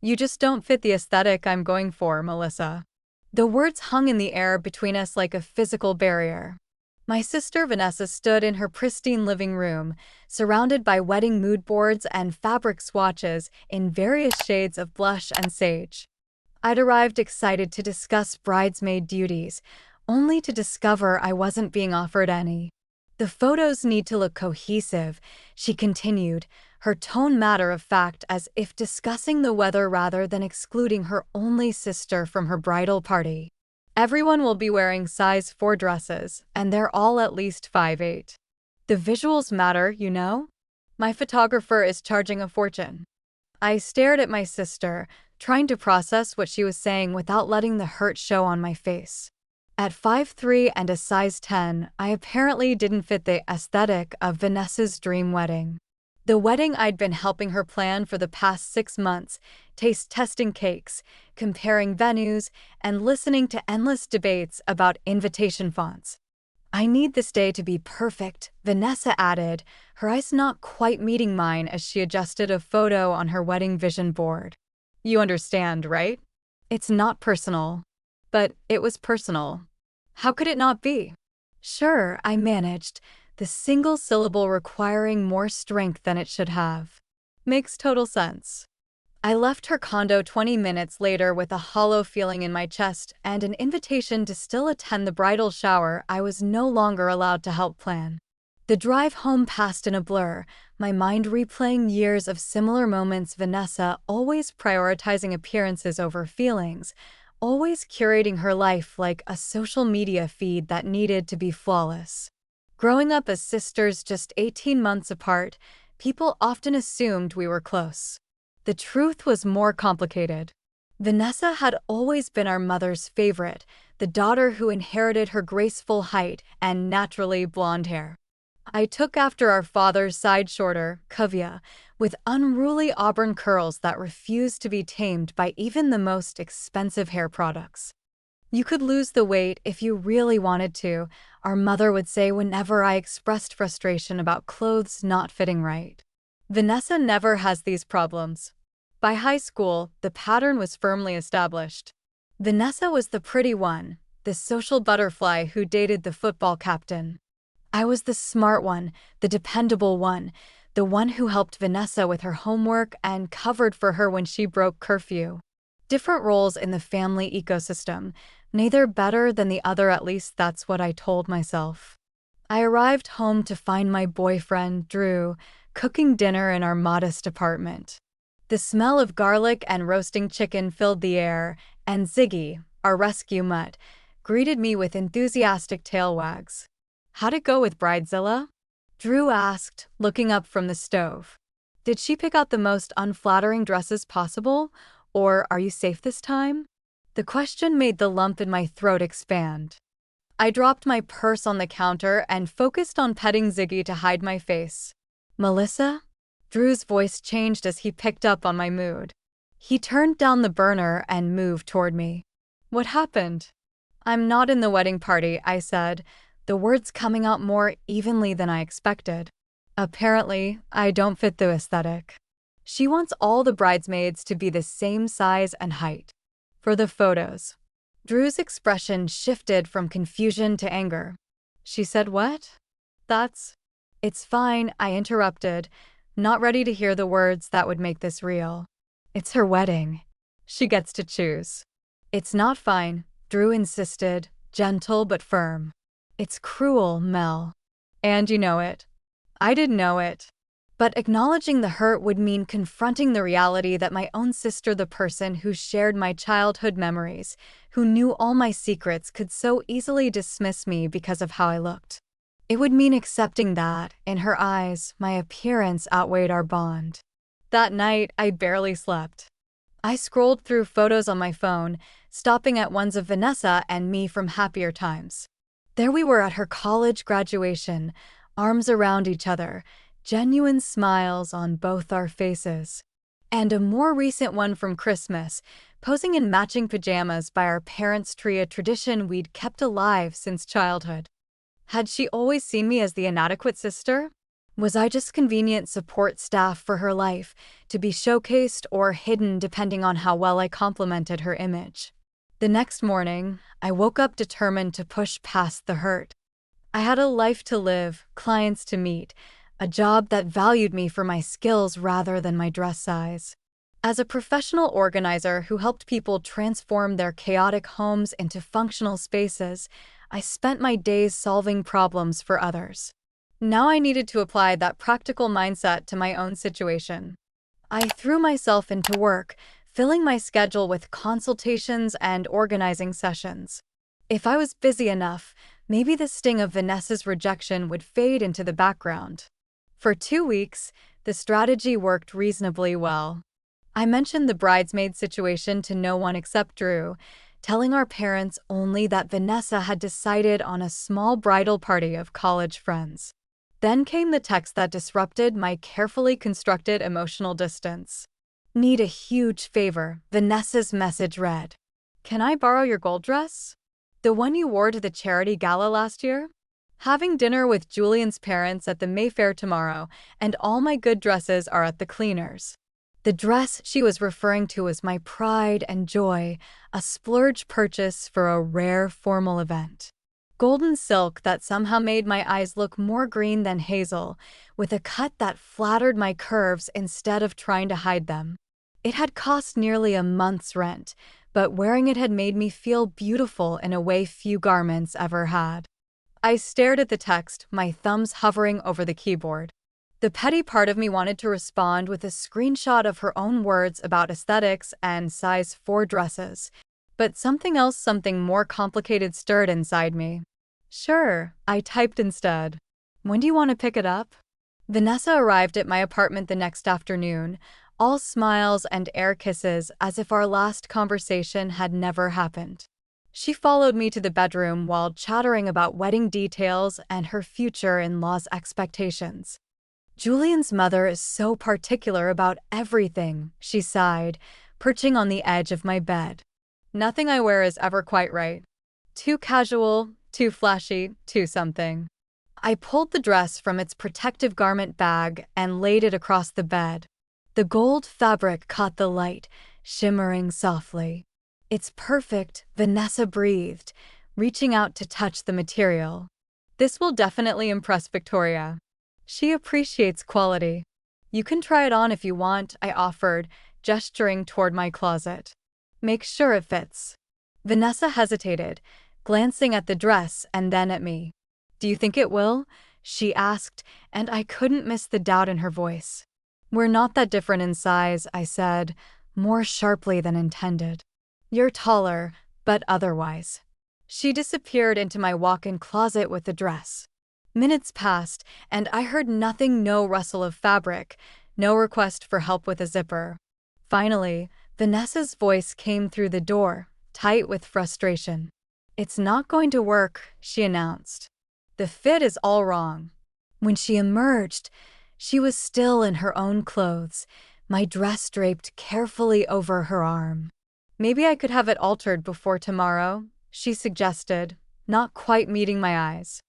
You just don't fit the aesthetic I'm going for, Melissa. The words hung in the air between us like a physical barrier. My sister Vanessa stood in her pristine living room, surrounded by wedding mood boards and fabric swatches in various shades of blush and sage. I'd arrived excited to discuss bridesmaid duties, only to discover I wasn't being offered any. The photos need to look cohesive, she continued, her tone matter-of-fact as if discussing the weather rather than excluding her only sister from her bridal party. Everyone will be wearing size 4 dresses, and they're all at least 5'8". The visuals matter, you know? My photographer is charging a fortune. I stared at my sister, trying to process what she was saying without letting the hurt show on my face. At 5'3" and a size 10, I apparently didn't fit the aesthetic of Vanessa's dream wedding. The wedding I'd been helping her plan for the past 6 months, taste-testing cakes, comparing venues, and listening to endless debates about invitation fonts. I need this day to be perfect, Vanessa added, her eyes not quite meeting mine as she adjusted a photo on her wedding vision board. You understand, right? It's not personal. But it was personal. How could it not be? Sure, I managed, the single syllable requiring more strength than it should have. Makes total sense. I left her condo 20 minutes later with a hollow feeling in my chest and an invitation to still attend the bridal shower I was no longer allowed to help plan. The drive home passed in a blur, my mind replaying years of similar moments, Vanessa always prioritizing appearances over feelings, always curating her life like a social media feed that needed to be flawless. Growing up as sisters just 18 months apart, people often assumed we were close. The truth was more complicated. Vanessa had always been our mother's favorite, the daughter who inherited her graceful height and naturally blonde hair. I took after our father's side shorter, Kavya, with unruly auburn curls that refused to be tamed by even the most expensive hair products. You could lose the weight if you really wanted to, our mother would say whenever I expressed frustration about clothes not fitting right. Vanessa never has these problems. By high school, the pattern was firmly established. Vanessa was the pretty one, the social butterfly who dated the football captain. I was the smart one, the dependable one, the one who helped Vanessa with her homework and covered for her when she broke curfew. Different roles in the family ecosystem, neither better than the other, at least that's what I told myself. I arrived home to find my boyfriend, Drew, cooking dinner in our modest apartment. The smell of garlic and roasting chicken filled the air, and Ziggy, our rescue mutt, greeted me with enthusiastic tail wags. How'd it go with Bridezilla? Drew asked, looking up from the stove. Did she pick out the most unflattering dresses possible, or are you safe this time? The question made the lump in my throat expand. I dropped my purse on the counter and focused on petting Ziggy to hide my face. Melissa? Drew's voice changed as he picked up on my mood. He turned down the burner and moved toward me. What happened? I'm not in the wedding party, I said, the words coming out more evenly than I expected. Apparently, I don't fit the aesthetic. She wants all the bridesmaids to be the same size and height. For the photos. Drew's expression shifted from confusion to anger. She said what? It's fine, I interrupted, not ready to hear the words that would make this real. It's her wedding. She gets to choose. It's not fine, Drew insisted, gentle but firm. It's cruel, Mel. And you know it. I didn't know it. But acknowledging the hurt would mean confronting the reality that my own sister, the person who shared my childhood memories, who knew all my secrets, could so easily dismiss me because of how I looked. It would mean accepting that, in her eyes, my appearance outweighed our bond. That night, I barely slept. I scrolled through photos on my phone, stopping at ones of Vanessa and me from happier times. There we were at her college graduation, arms around each other, genuine smiles on both our faces. And a more recent one from Christmas, posing in matching pajamas by our parents' tree, a tradition we'd kept alive since childhood. Had she always seen me as the inadequate sister? Was I just convenient support staff for her life, to be showcased or hidden depending on how well I complimented her image? The next morning, I woke up determined to push past the hurt. I had a life to live, clients to meet, a job that valued me for my skills rather than my dress size. As a professional organizer who helped people transform their chaotic homes into functional spaces, I spent my days solving problems for others. Now I needed to apply that practical mindset to my own situation. I threw myself into work, filling my schedule with consultations and organizing sessions. If I was busy enough, maybe the sting of Vanessa's rejection would fade into the background. For 2 weeks, the strategy worked reasonably well. I mentioned the bridesmaid situation to no one except Drew, telling our parents only that Vanessa had decided on a small bridal party of college friends. Then came the text that disrupted my carefully constructed emotional distance. "Need a huge favor," Vanessa's message read. "Can I borrow your gold dress? The one you wore to the charity gala last year? Having dinner with Julian's parents at the Mayfair tomorrow, and all my good dresses are at the cleaners." The dress she was referring to was my pride and joy, a splurge purchase for a rare formal event. Golden silk that somehow made my eyes look more green than hazel, with a cut that flattered my curves instead of trying to hide them. It had cost nearly a month's rent, but wearing it had made me feel beautiful in a way few garments ever had. I stared at the text, my thumbs hovering over the keyboard. The petty part of me wanted to respond with a screenshot of her own words about aesthetics and size 4 dresses, but something more complicated stirred inside me. "Sure," I typed instead. "When do you want to pick it up?" Vanessa arrived at my apartment the next afternoon, all smiles and air kisses as if our last conversation had never happened. She followed me to the bedroom while chattering about wedding details and her future in-laws' expectations. "Julian's mother is so particular about everything," she sighed, perching on the edge of my bed. "Nothing I wear is ever quite right. Too casual, too flashy, too something." I pulled the dress from its protective garment bag and laid it across the bed. The gold fabric caught the light, shimmering softly. "It's perfect," Vanessa breathed, reaching out to touch the material. "This will definitely impress Victoria. She appreciates quality." "You can try it on if you want," I offered, gesturing toward my closet. "Make sure it fits." Vanessa hesitated, glancing at the dress and then at me. "Do you think it will?" she asked, and I couldn't miss the doubt in her voice. "We're not that different in size," I said, more sharply than intended. "You're taller, but otherwise." She disappeared into my walk-in closet with the dress. Minutes passed, and I heard nothing, no rustle of fabric, no request for help with a zipper. Finally, Vanessa's voice came through the door, tight with frustration. "It's not going to work," she announced. "The fit is all wrong." When she emerged, she was still in her own clothes, my dress draped carefully over her arm. "Maybe I could have it altered before tomorrow," she suggested, not quite meeting my eyes.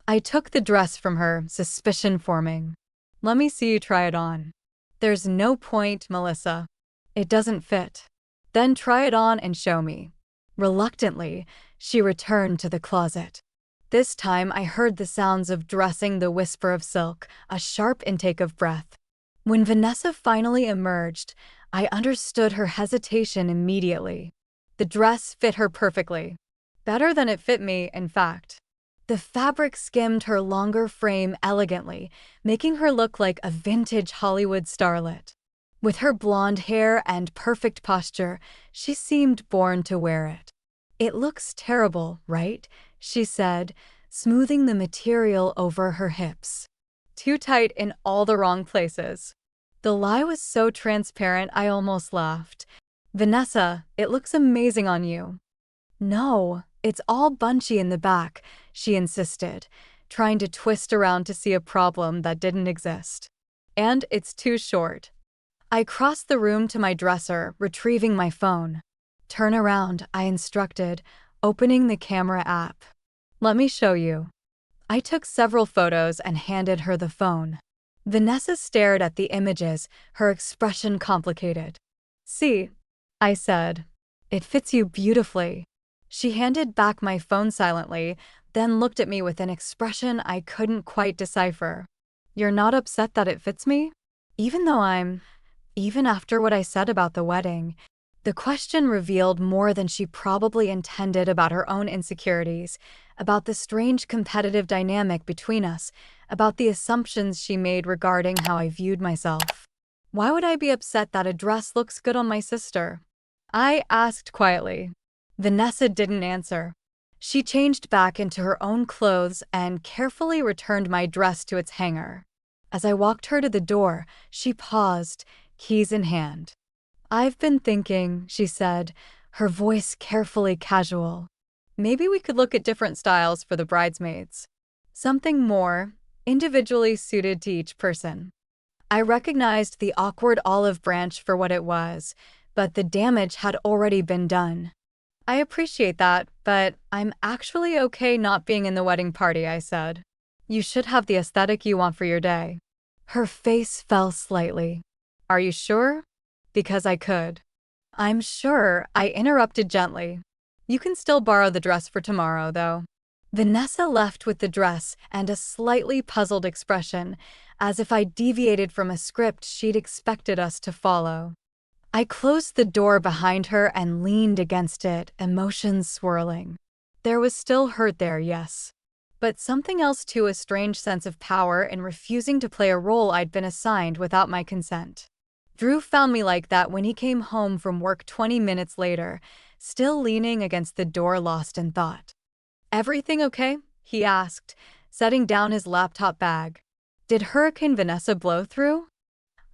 I took the dress from her, suspicion forming. "Let me see you try it on." "There's no point, Melissa. It doesn't fit." "Then try it on and show me." Reluctantly, she returned to the closet. This time I heard the sounds of dressing, the whisper of silk, a sharp intake of breath. When Vanessa finally emerged, I understood her hesitation immediately. The dress fit her perfectly. Better than it fit me, in fact. The fabric skimmed her longer frame elegantly, making her look like a vintage Hollywood starlet. With her blonde hair and perfect posture, she seemed born to wear it. "It looks terrible, right?" she said, smoothing the material over her hips. "Too tight in all the wrong places." The lie was so transparent I almost laughed. "Vanessa, it looks amazing on you." "No, it's all bunchy in the back," she insisted, trying to twist around to see a problem that didn't exist. "And it's too short." I crossed the room to my dresser, retrieving my phone. "Turn around," I instructed, opening the camera app. "Let me show you." I took several photos and handed her the phone. Vanessa stared at the images, her expression complicated. "See," I said. "It fits you beautifully." She handed back my phone silently, then looked at me with an expression I couldn't quite decipher. "You're not upset that it fits me?" Even after what I said about the wedding, the question revealed more than she probably intended about her own insecurities, about the strange competitive dynamic between us, about the assumptions she made regarding how I viewed myself. "Why would I be upset that a dress looks good on my sister?" I asked quietly. Vanessa didn't answer. She changed back into her own clothes and carefully returned my dress to its hanger. As I walked her to the door, she paused, keys in hand. "I've been thinking," she said, her voice carefully casual. "Maybe we could look at different styles for the bridesmaids. Something more individually suited to each person." I recognized the awkward olive branch for what it was, but the damage had already been done. "I appreciate that, but I'm actually okay not being in the wedding party," I said. "You should have the aesthetic you want for your day." Her face fell slightly. "Are you sure?" "Because I could." "I'm sure," I interrupted gently. "You can still borrow the dress for tomorrow, though." Vanessa left with the dress and a slightly puzzled expression, as if I deviated from a script she'd expected us to follow. I closed the door behind her and leaned against it, emotions swirling. There was still hurt there, yes. But something else too, a strange sense of power in refusing to play a role I'd been assigned without my consent. Drew found me like that when he came home from work 20 minutes later, still leaning against the door lost in thought. "Everything okay?" he asked, setting down his laptop bag. "Did Hurricane Vanessa blow through?"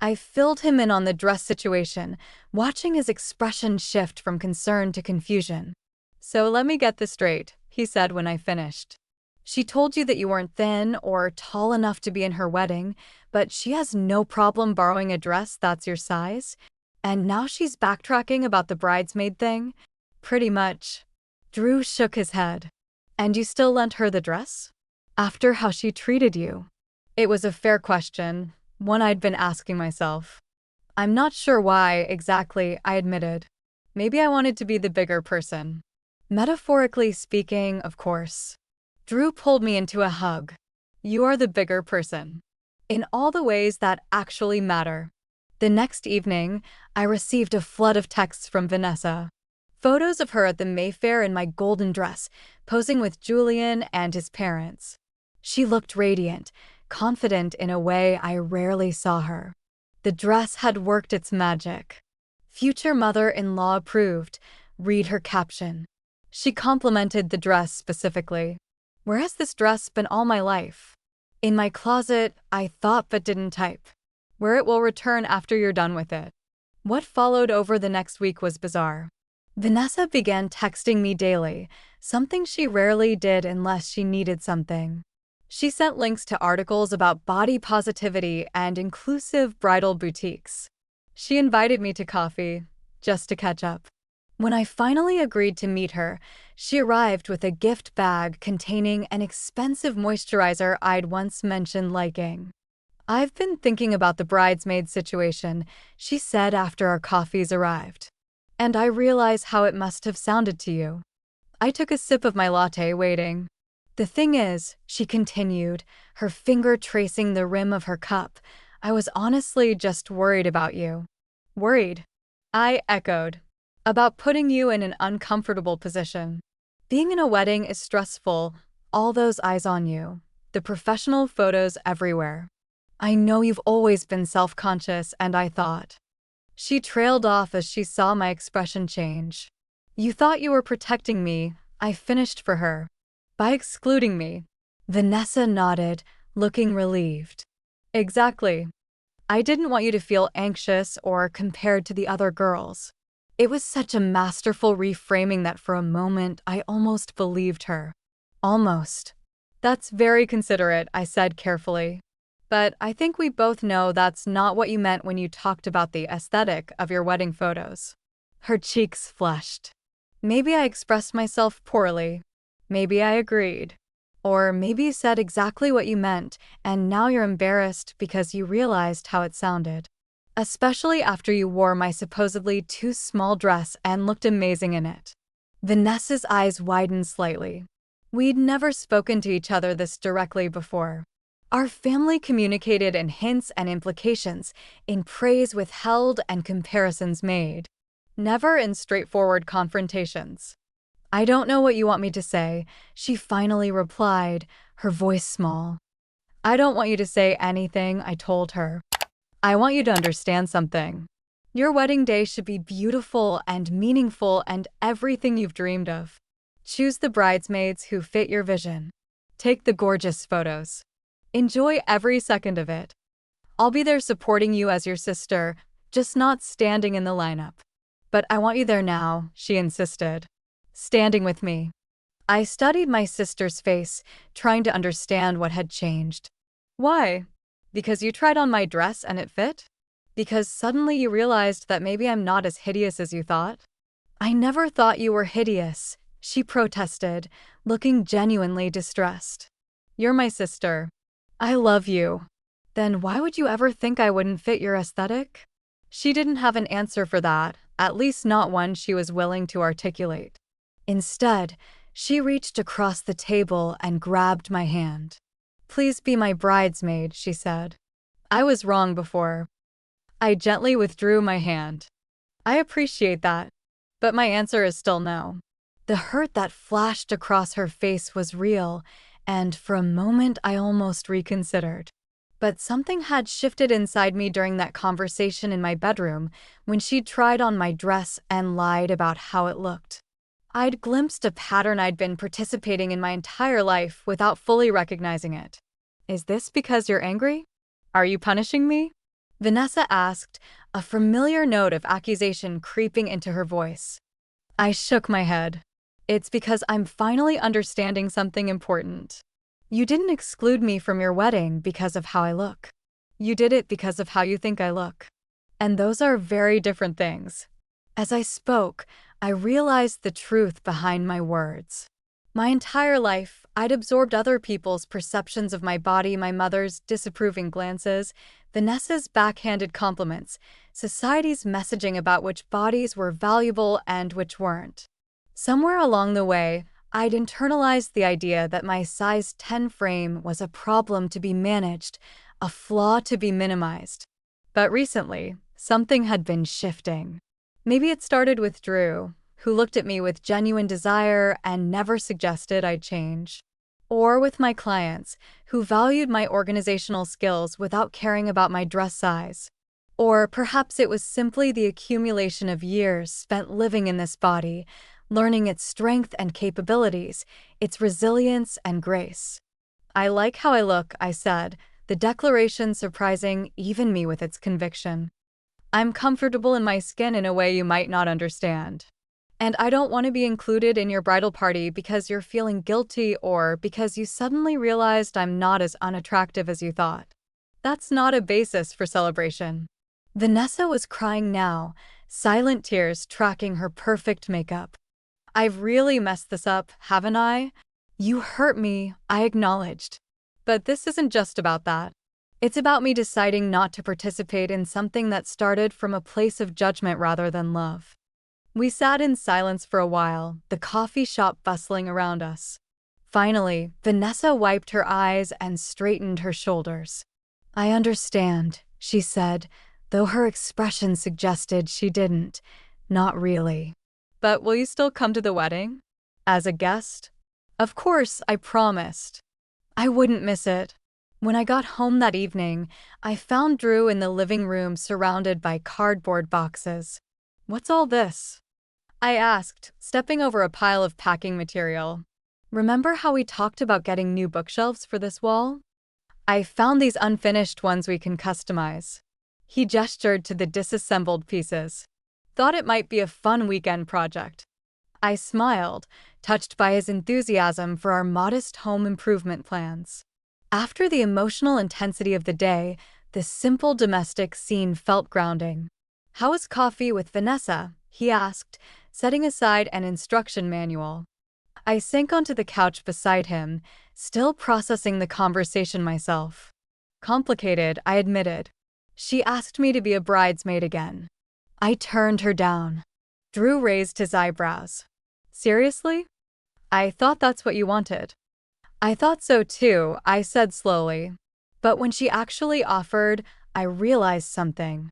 I filled him in on the dress situation, watching his expression shift from concern to confusion. "So let me get this straight," he said when I finished. "She told you that you weren't thin or tall enough to be in her wedding, but she has no problem borrowing a dress that's your size? And now she's backtracking about the bridesmaid thing?" "Pretty much." Drew shook his head. "And you still lent her the dress? After how she treated you?" It was a fair question, one I'd been asking myself. "I'm not sure why, exactly," I admitted. "Maybe I wanted to be the bigger person." Metaphorically speaking, of course. Drew pulled me into a hug. "You are the bigger person. In all the ways that actually matter." The next evening, I received a flood of texts from Vanessa. Photos of her at the Mayfair in my golden dress, posing with Julian and his parents. She looked radiant, confident in a way I rarely saw her. The dress had worked its magic. "Future mother-in-law approved," read her caption. She complimented the dress specifically. "Where has this dress been all my life?" "In my closet," I thought but didn't type. "Where it will return after you're done with it." What followed over the next week was bizarre. Vanessa began texting me daily, something she rarely did unless she needed something. She sent links to articles about body positivity and inclusive bridal boutiques. She invited me to coffee, just to catch up. When I finally agreed to meet her, she arrived with a gift bag containing an expensive moisturizer I'd once mentioned liking. "I've been thinking about the bridesmaid situation," she said after our coffees arrived. "And I realize how it must have sounded to you." I took a sip of my latte, waiting. "The thing is," she continued, her finger tracing the rim of her cup, "I was honestly just worried about you." "Worried?" I echoed. "About putting you in an uncomfortable position. Being in a wedding is stressful, all those eyes on you, the professional photos everywhere. I know you've always been self-conscious, and I thought." She trailed off as she saw my expression change. "You thought you were protecting me," I finished for her. "By excluding me." Vanessa nodded, looking relieved. "Exactly. I didn't want you to feel anxious or compared to the other girls." It was such a masterful reframing that for a moment I almost believed her. Almost. "That's very considerate," I said carefully. "But I think we both know that's not what you meant when you talked about the aesthetic of your wedding photos." Her cheeks flushed. Maybe I expressed myself poorly. Maybe I agreed. Or maybe you said exactly what you meant, and now you're embarrassed because you realized how it sounded. Especially after you wore my supposedly too small dress and looked amazing in it. Vanessa's eyes widened slightly. We'd never spoken to each other this directly before. Our family communicated in hints and implications, in praise withheld and comparisons made. Never in straightforward confrontations. "I don't know what you want me to say," she finally replied, her voice small. "I don't want you to say anything," I told her. "I want you to understand something. Your wedding day should be beautiful and meaningful and everything you've dreamed of. Choose the bridesmaids who fit your vision. Take the gorgeous photos. Enjoy every second of it. I'll be there supporting you as your sister, just not standing in the lineup. But I want you there now," she insisted. "Standing with me." I studied my sister's face, trying to understand what had changed. "Why? Because you tried on my dress and it fit? Because suddenly you realized that maybe I'm not as hideous as you thought?" "I never thought you were hideous," she protested, looking genuinely distressed. "You're my sister. I love you. Then why would you ever think I wouldn't fit your aesthetic?" She didn't have an answer for that, at least not one she was willing to articulate. Instead, she reached across the table and grabbed my hand. "Please be my bridesmaid," she said. "I was wrong before." I gently withdrew my hand. "I appreciate that, but my answer is still no." The hurt that flashed across her face was real, and for a moment I almost reconsidered. But something had shifted inside me during that conversation in my bedroom when she'd tried on my dress and lied about how it looked. I'd glimpsed a pattern I'd been participating in my entire life without fully recognizing it. "Is this because you're angry? Are you punishing me?" Vanessa asked, a familiar note of accusation creeping into her voice. I shook my head. "It's because I'm finally understanding something important. You didn't exclude me from your wedding because of how I look. You did it because of how you think I look. And those are very different things." As I spoke, I realized the truth behind my words. My entire life, I'd absorbed other people's perceptions of my body, my mother's disapproving glances, Vanessa's backhanded compliments, society's messaging about which bodies were valuable and which weren't. Somewhere along the way, I'd internalized the idea that my size 10 frame was a problem to be managed, a flaw to be minimized. But recently, something had been shifting. Maybe it started with Drew, who looked at me with genuine desire and never suggested I'd change. Or with my clients, who valued my organizational skills without caring about my dress size. Or perhaps it was simply the accumulation of years spent living in this body, learning its strength and capabilities, its resilience and grace. "I like how I look," I said, the declaration surprising even me with its conviction. "I'm comfortable in my skin in a way you might not understand. And I don't want to be included in your bridal party because you're feeling guilty or because you suddenly realized I'm not as unattractive as you thought. That's not a basis for celebration." Vanessa was crying now, silent tears tracking her perfect makeup. "I've really messed this up, haven't I? You hurt me," I acknowledged. "But this isn't just about that. It's about me deciding not to participate in something that started from a place of judgment rather than love." We sat in silence for a while, the coffee shop bustling around us. Finally, Vanessa wiped her eyes and straightened her shoulders. "I understand," she said, though her expression suggested she didn't. "Not really." "But will you still come to the wedding? As a guest?" "Of course," I promised. I wouldn't miss it. When I got home that evening, I found Drew in the living room surrounded by cardboard boxes. "What's all this?" I asked, stepping over a pile of packing material. "Remember how we talked about getting new bookshelves for this wall? I found these unfinished ones we can customize." He gestured to the disassembled pieces. "Thought it might be a fun weekend project." I smiled, touched by his enthusiasm for our modest home improvement plans. After the emotional intensity of the day, this simple domestic scene felt grounding. "How was coffee with Vanessa?" he asked, setting aside an instruction manual. I sank onto the couch beside him, still processing the conversation myself. Complicated, I admitted. She asked me to be a bridesmaid again. I turned her down. Drew raised his eyebrows. Seriously? I thought that's what you wanted. I thought so too, I said slowly. But when she actually offered, I realized something.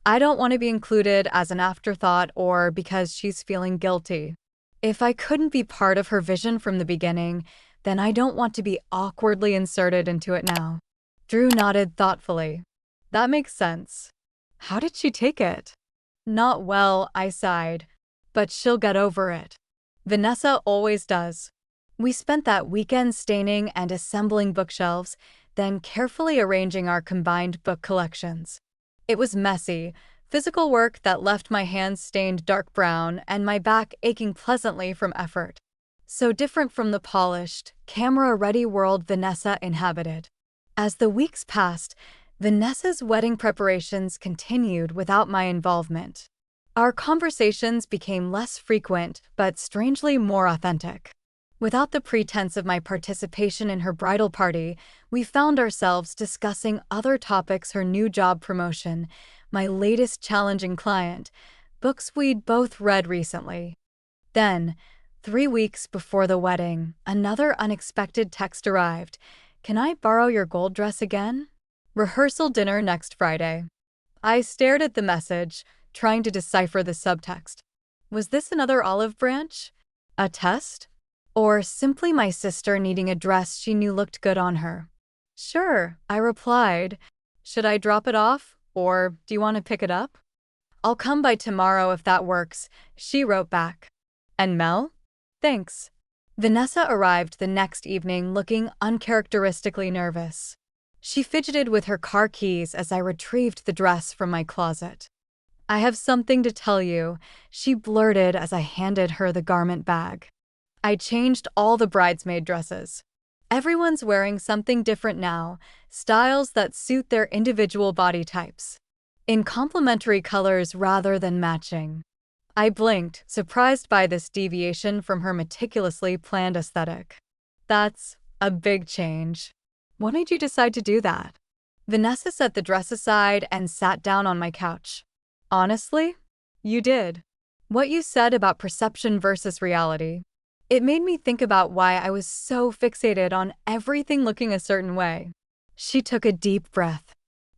I don't want to be included as an afterthought or because she's feeling guilty. If I couldn't be part of her vision from the beginning, then I don't want to be awkwardly inserted into it now. Drew nodded thoughtfully. That makes sense. How did she take it? Not well, I sighed. But she'll get over it. Vanessa always does. We spent that weekend staining and assembling bookshelves, then carefully arranging our combined book collections. It was messy, physical work that left my hands stained dark brown and my back aching pleasantly from effort. So different from the polished, camera-ready world Vanessa inhabited. As the weeks passed, Vanessa's wedding preparations continued without my involvement. Our conversations became less frequent, but strangely more authentic. Without the pretense of my participation in her bridal party, we found ourselves discussing other topics: her new job promotion, my latest challenging client, books we'd both read recently. Then, 3 weeks before the wedding, another unexpected text arrived. Can I borrow your gold dress again? Rehearsal dinner next Friday. I stared at the message, trying to decipher the subtext. Was this another olive branch? A test? Or simply my sister needing a dress she knew looked good on her? Sure, I replied. Should I drop it off, or do you want to pick it up? I'll come by tomorrow if that works, she wrote back. And Mel? Thanks. Vanessa arrived the next evening looking uncharacteristically nervous. She fidgeted with her car keys as I retrieved the dress from my closet. I have something to tell you, she blurted as I handed her the garment bag. I changed all the bridesmaid dresses. Everyone's wearing something different now, styles that suit their individual body types. In complementary colors rather than matching. I blinked, surprised by this deviation from her meticulously planned aesthetic. That's a big change. What made you decide to do that? Vanessa set the dress aside and sat down on my couch. Honestly, you did. What you said about perception versus reality. It made me think about why I was so fixated on everything looking a certain way. She took a deep breath.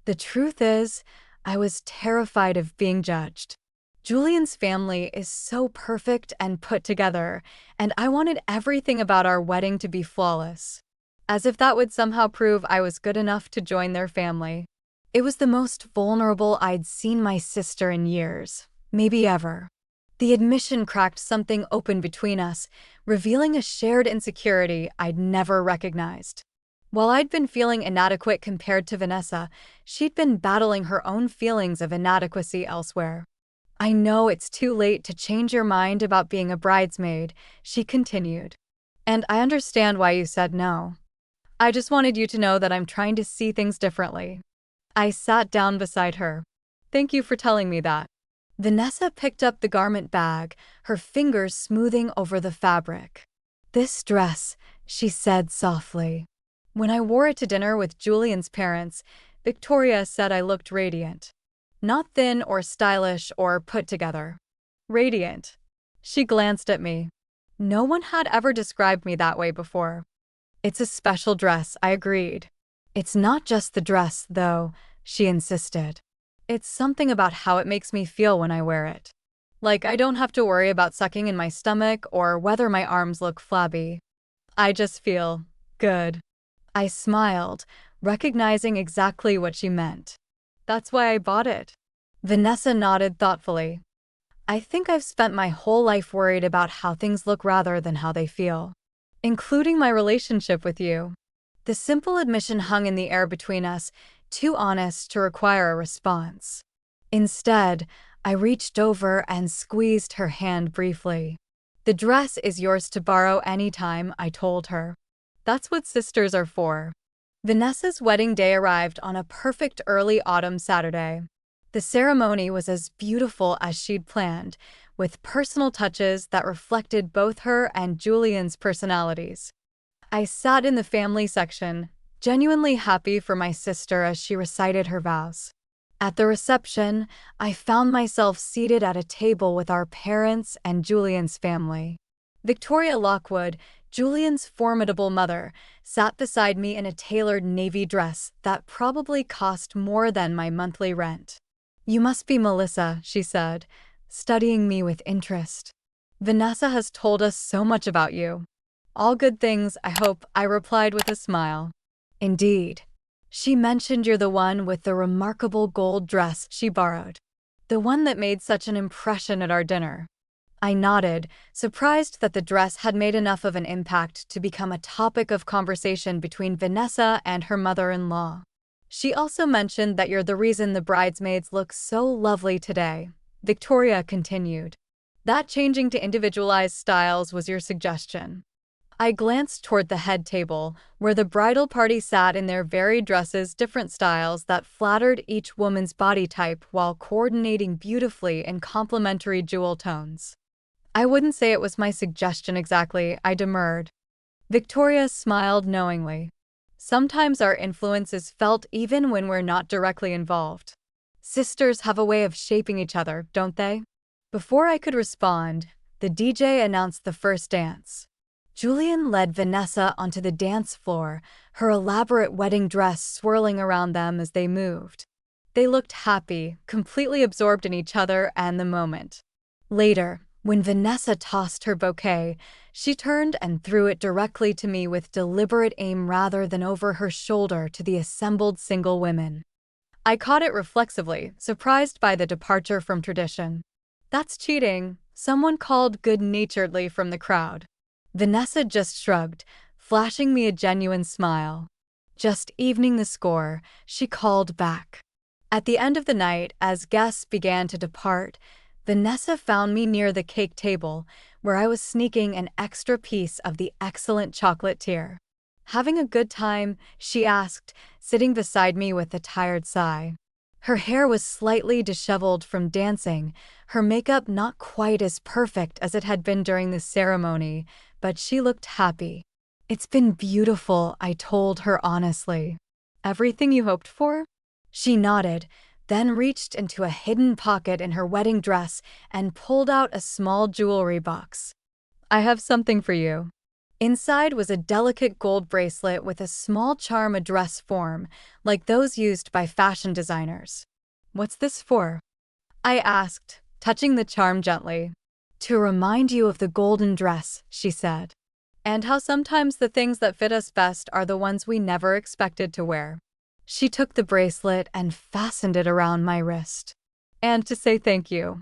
The truth is, I was terrified of being judged. Julian's family is so perfect and put together, and I wanted everything about our wedding to be flawless. As if that would somehow prove I was good enough to join their family. It was the most vulnerable I'd seen my sister in years, maybe ever. The admission cracked something open between us, revealing a shared insecurity I'd never recognized. While I'd been feeling inadequate compared to Vanessa, she'd been battling her own feelings of inadequacy elsewhere. I know it's too late to change your mind about being a bridesmaid, she continued. And I understand why you said no. I just wanted you to know that I'm trying to see things differently. I sat down beside her. Thank you for telling me that. Vanessa picked up the garment bag, her fingers smoothing over the fabric. This dress, she said softly. When I wore it to dinner with Julian's parents, Victoria said I looked radiant. Not thin or stylish or put together. Radiant. She glanced at me. No one had ever described me that way before. It's a special dress, I agreed. It's not just the dress, though, she insisted. It's something about how it makes me feel when I wear it. Like I don't have to worry about sucking in my stomach or whether my arms look flabby. I just feel good. I smiled, recognizing exactly what she meant. That's why I bought it. Vanessa nodded thoughtfully. I think I've spent my whole life worried about how things look rather than how they feel. Including my relationship with you. The simple admission hung in the air between us, too honest to require a response. Instead, I reached over and squeezed her hand briefly. The dress is yours to borrow anytime, I told her. That's what sisters are for. Vanessa's wedding day arrived on a perfect early autumn Saturday. The ceremony was as beautiful as she'd planned, with personal touches that reflected both her and Julian's personalities. I sat in the family section, genuinely happy for my sister as she recited her vows. At the reception, I found myself seated at a table with our parents and Julian's family. Victoria Lockwood, Julian's formidable mother, sat beside me in a tailored navy dress that probably cost more than my monthly rent. "You must be Melissa," she said, studying me with interest. "Vanessa has told us so much about you." "All good things, I hope," I replied with a smile. "Indeed. She mentioned you're the one with the remarkable gold dress she borrowed. The one that made such an impression at our dinner." I nodded, surprised that the dress had made enough of an impact to become a topic of conversation between Vanessa and her mother-in-law. "She also mentioned that you're the reason the bridesmaids look so lovely today," Victoria continued. "That changing to individualized styles was your suggestion." I glanced toward the head table, where the bridal party sat in their varied dresses, different styles that flattered each woman's body type while coordinating beautifully in complementary jewel tones. "I wouldn't say it was my suggestion exactly," I demurred. Victoria smiled knowingly. "Sometimes our influence is felt even when we're not directly involved. Sisters have a way of shaping each other, don't they?" Before I could respond, the DJ announced the first dance. Julian led Vanessa onto the dance floor, her elaborate wedding dress swirling around them as they moved. They looked happy, completely absorbed in each other and the moment. Later, when Vanessa tossed her bouquet, she turned and threw it directly to me with deliberate aim rather than over her shoulder to the assembled single women. I caught it reflexively, surprised by the departure from tradition. "That's cheating," someone called good-naturedly from the crowd. Vanessa just shrugged, flashing me a genuine smile. "Just evening the score," she called back. At the end of the night, as guests began to depart, Vanessa found me near the cake table, where I was sneaking an extra piece of the excellent chocolate tier. "Having a good time?" she asked, sitting beside me with a tired sigh. Her hair was slightly disheveled from dancing, her makeup not quite as perfect as it had been during the ceremony, but she looked happy. "It's been beautiful," I told her honestly. "Everything you hoped for?" She nodded, then reached into a hidden pocket in her wedding dress and pulled out a small jewelry box. "I have something for you." Inside was a delicate gold bracelet with a small charm address form, like those used by fashion designers. "What's this for?" I asked, touching the charm gently. "To remind you of the golden dress," she said. "And how sometimes the things that fit us best are the ones we never expected to wear." She took the bracelet and fastened it around my wrist. "And to say thank you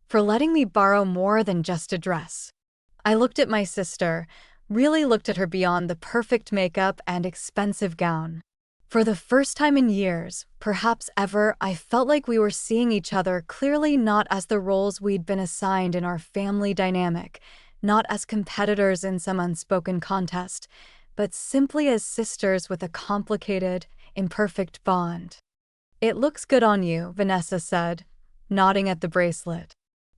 for letting me borrow more than just a dress." I looked at my sister, really looked at her beyond the perfect makeup and expensive gown. For the first time in years, perhaps ever, I felt like we were seeing each other clearly, not as the roles we'd been assigned in our family dynamic, not as competitors in some unspoken contest, but simply as sisters with a complicated, imperfect bond. "It looks good on you," Vanessa said, nodding at the bracelet.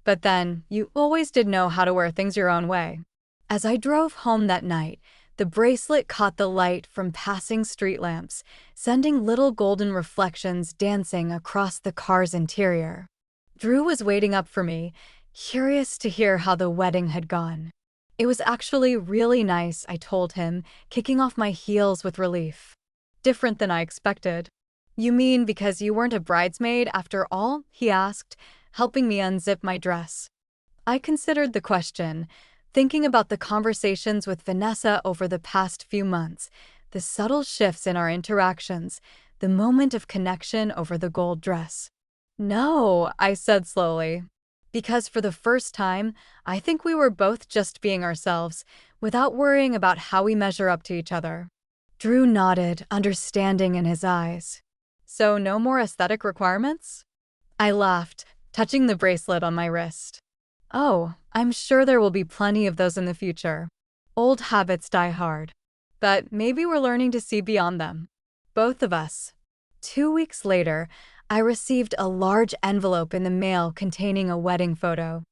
"But then, you always did know how to wear things your own way." As I drove home that night, the bracelet caught the light from passing street lamps, sending little golden reflections dancing across the car's interior. Drew was waiting up for me, curious to hear how the wedding had gone. "It was actually really nice," I told him, kicking off my heels with relief. "Different than I expected." "You mean because you weren't a bridesmaid after all?" he asked, helping me unzip my dress. I considered the question, thinking about the conversations with Vanessa over the past few months, the subtle shifts in our interactions, the moment of connection over the gold dress. "No," I said slowly. "Because for the first time, I think we were both just being ourselves, without worrying about how we measure up to each other." Drew nodded, understanding in his eyes. "So no more aesthetic requirements?" I laughed, touching the bracelet on my wrist. "Oh, I'm sure there will be plenty of those in the future. Old habits die hard. But maybe we're learning to see beyond them. Both of us." 2 weeks later, I received a large envelope in the mail containing a wedding photo.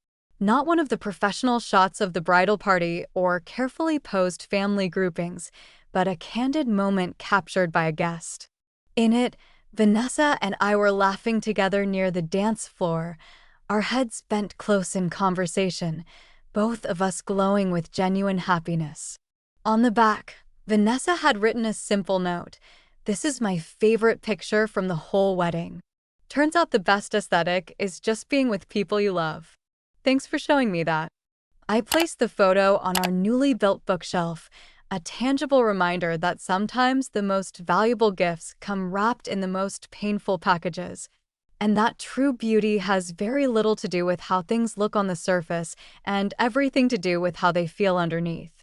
Not one of the professional shots of the bridal party or carefully posed family groupings, but a candid moment captured by a guest. In it, Vanessa and I were laughing together near the dance floor, our heads bent close in conversation, both of us glowing with genuine happiness. On the back, Vanessa had written a simple note: "This is my favorite picture from the whole wedding." Turns out the best aesthetic is just being with people you love. Thanks for showing me that. I placed the photo on our newly built bookshelf, a tangible reminder that sometimes the most valuable gifts come wrapped in the most painful packages, and that true beauty has very little to do with how things look on the surface and everything to do with how they feel underneath.